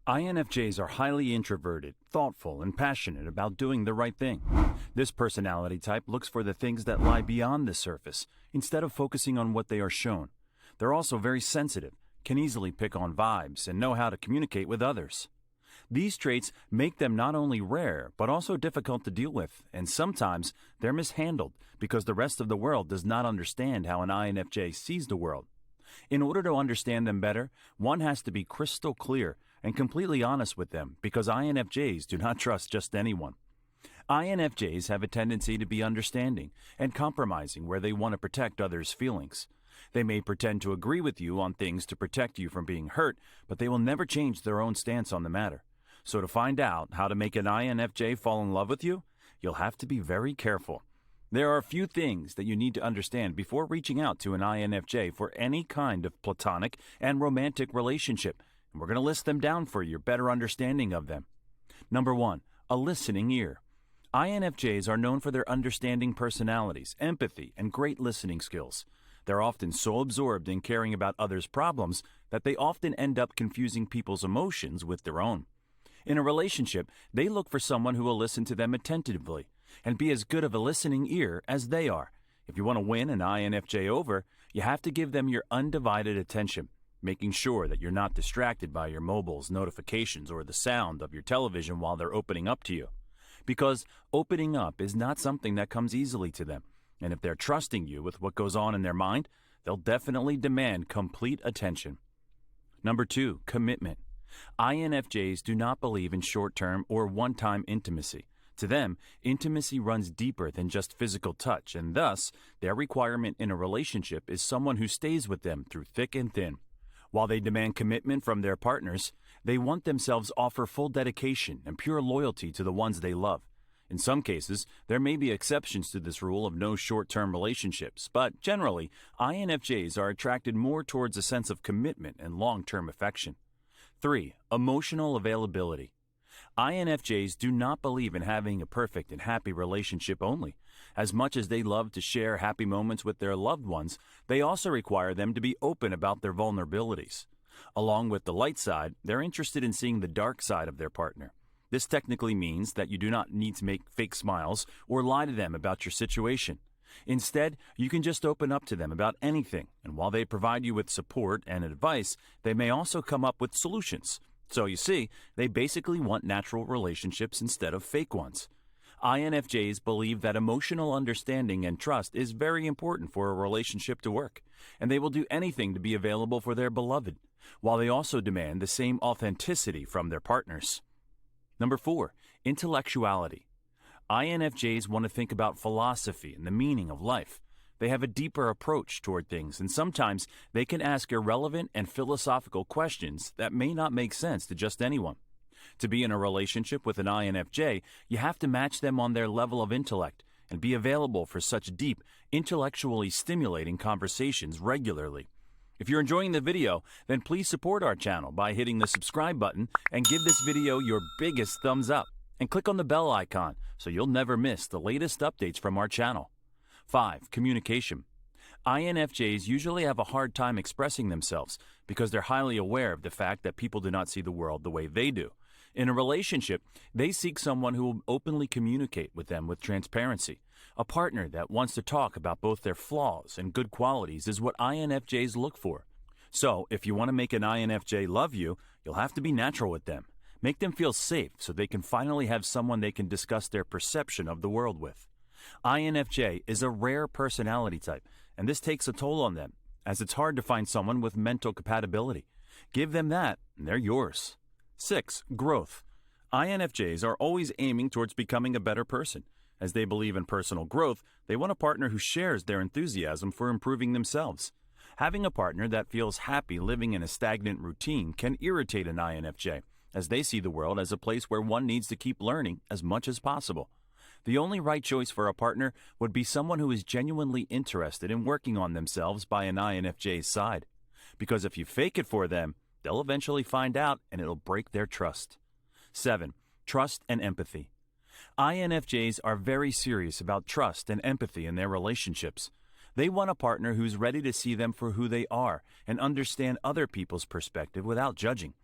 INFJs are highly introverted, thoughtful, and passionate about doing the right thing. This personality type looks for the things that lie beyond the surface, instead of focusing on what they are shown. They're also very sensitive, can easily pick on vibes, and know how to communicate with others. These traits make them not only rare, but also difficult to deal with, and sometimes they're mishandled because the rest of the world does not understand how an INFJ sees the world. In order to understand them better, one has to be crystal clear and completely honest with them because INFJs do not trust just anyone. INFJs have a tendency to be understanding and compromising where they want to protect others' feelings. They may pretend to agree with you on things to protect you from being hurt, but they will never change their own stance on the matter. So to find out how to make an INFJ fall in love with you, you'll have to be very careful. There are a few things that you need to understand before reaching out to an INFJ for any kind of platonic and romantic relationship, and we're going to list them down for your better understanding of them. Number 1, a listening ear. INFJs are known for their understanding personalities, empathy, and great listening skills. They're often so absorbed in caring about others' problems that they often end up confusing people's emotions with their own. In a relationship, they look for someone who will listen to them attentively and be as good of a listening ear as they are. If you want to win an INFJ over, you have to give them your undivided attention, making sure that you're not distracted by your mobile's notifications or the sound of your television while they're opening up to you. Because opening up is not something that comes easily to them, and if they're trusting you with what goes on in their mind, they'll definitely demand complete attention. Number 2, commitment. INFJs do not believe in short-term or one-time intimacy. To them, intimacy runs deeper than just physical touch, and thus, their requirement in a relationship is someone who stays with them through thick and thin. While they demand commitment from their partners, they want themselves offer full dedication and pure loyalty to the ones they love. In some cases, there may be exceptions to this rule of no short-term relationships, but generally, INFJs are attracted more towards a sense of commitment and long-term affection. 3, emotional availability. INFJs do not believe in having a perfect and happy relationship only. As much as they love to share happy moments with their loved ones, they also require them to be open about their vulnerabilities. Along with the light side, they're interested in seeing the dark side of their partner. This technically means that you do not need to make fake smiles or lie to them about your situation. Instead, you can just open up to them about anything, and while they provide you with support and advice, they may also come up with solutions. So you see, they basically want natural relationships instead of fake ones. INFJs believe that emotional understanding and trust is very important for a relationship to work, and they will do anything to be available for their beloved, while they also demand the same authenticity from their partners. Number 4, intellectuality. INFJs want to think about philosophy and the meaning of life. They have a deeper approach toward things, and sometimes they can ask irrelevant and philosophical questions that may not make sense to just anyone. To be in a relationship with an INFJ, you have to match them on their level of intellect and be available for such deep, intellectually stimulating conversations regularly. If you're enjoying the video, then please support our channel by hitting the subscribe button and give this video your biggest thumbs up. And click on the bell icon so you'll never miss the latest updates from our channel. 5, communication. INFJs usually have a hard time expressing themselves because they're highly aware of the fact that people do not see the world the way they do. In a relationship, they seek someone who will openly communicate with them with transparency. A partner that wants to talk about both their flaws and good qualities is what INFJs look for. So, if you want to make an INFJ love you, you'll have to be natural with them. Make them feel safe so they can finally have someone they can discuss their perception of the world with. INFJ is a rare personality type, and this takes a toll on them, as it's hard to find someone with mental compatibility. Give them that, and they're yours. 6, growth. INFJs are always aiming towards becoming a better person. As they believe in personal growth, they want a partner who shares their enthusiasm for improving themselves. Having a partner that feels happy living in a stagnant routine can irritate an INFJ, as they see the world as a place where one needs to keep learning as much as possible. The only right choice for a partner would be someone who is genuinely interested in working on themselves by an INFJ's side. Because if you fake it for them, they'll eventually find out and it'll break their trust. 7, trust and empathy. INFJs are very serious about trust and empathy in their relationships. They want a partner who's ready to see them for who they are and understand other people's perspective without judging.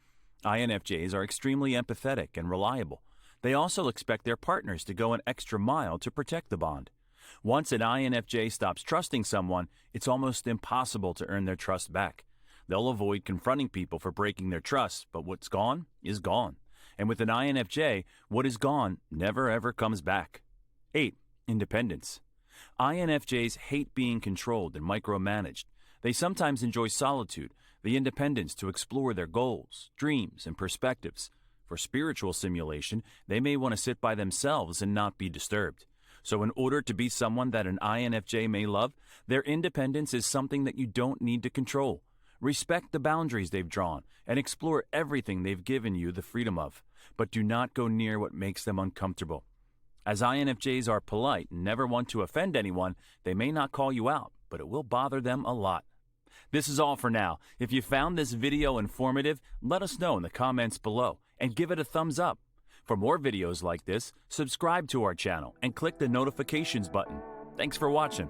INFJs are extremely empathetic and reliable. They also expect their partners to go an extra mile to protect the bond. Once an INFJ stops trusting someone, it's almost impossible to earn their trust back. They'll avoid confronting people for breaking their trust, but what's gone is gone. And with an INFJ, what is gone never ever comes back. 8. Independence. INFJs hate being controlled and micromanaged. They sometimes enjoy solitude, the independence to explore their goals, dreams, and perspectives. For spiritual stimulation, they may want to sit by themselves and not be disturbed. So in order to be someone that an INFJ may love, their independence is something that you don't need to control. Respect the boundaries they've drawn and explore everything they've given you the freedom of, but do not go near what makes them uncomfortable. As INFJs are polite and never want to offend anyone, they may not call you out, but it will bother them a lot. This is all for now. If you found this video informative, let us know in the comments below and give it a thumbs up. For more videos like this, subscribe to our channel and click the notifications button. Thanks for watching.